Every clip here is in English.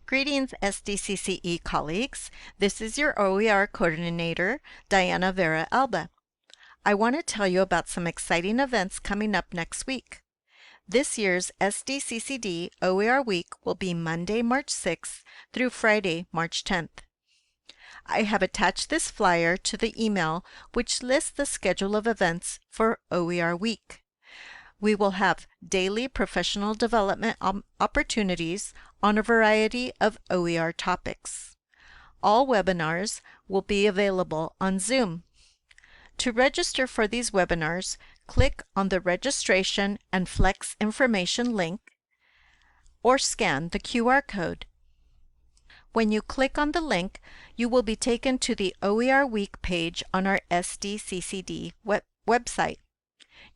Greetings, SDCCE colleagues. This is your OER coordinator, Diana Vera Alba. I want to tell you about some exciting events coming up next week. This year's SDCCD OER Week will be Monday, March 6th through Friday, March 10th. I have attached this flyer to the email which lists the schedule of events for OER Week. We will have daily professional development opportunities on a variety of OER topics. All webinars will be available on Zoom. To register for these webinars, click on the Registration and Flex Information link or scan the QR code. When you click on the link, you will be taken to the OER Week page on our SDCCD website.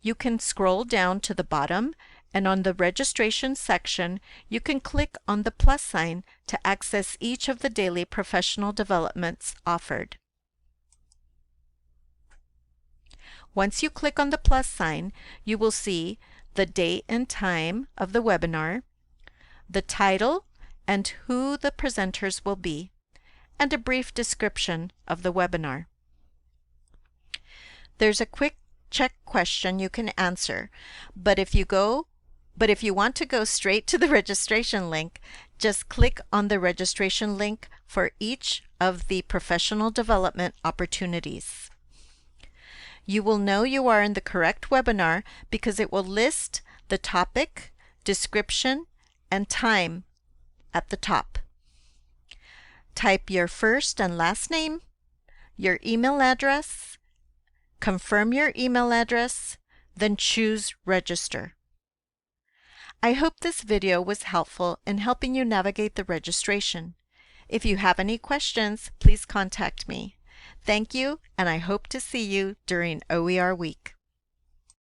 You can scroll down to the bottom, and on the registration section, you can click on the plus sign to access each of the daily professional developments offered. Once you click on the plus sign, you will see the date and time of the webinar, the title and who the presenters will be, and a brief description of the webinar. There's a quick check question you can answer, but if you want to go straight to the registration link, just click on the registration link for each of the professional development opportunities. You will know you are in the correct webinar because it will list the topic, description, and time at the top. Type your first and last name, your email address, confirm your email address, then choose Register. I hope this video was helpful in helping you navigate the registration. If you have any questions, please contact me. Thank you, and I hope to see you during OER Week.